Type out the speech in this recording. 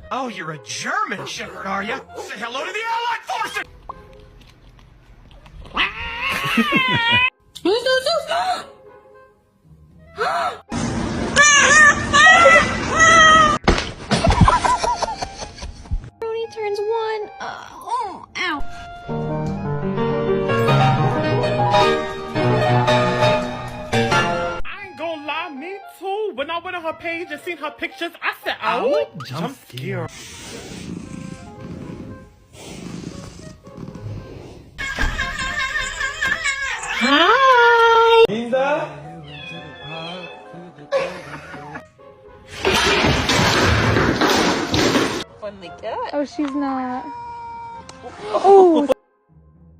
Oh, you're a German shepherd, are you? Say hello to the Allied forces! Brony turns 1. Ow. I ain't gonna lie, me too. When I went on her page and seen her pictures, I said, "Oh, jump scare." Hi. Linda. Oh, she's not. Oh.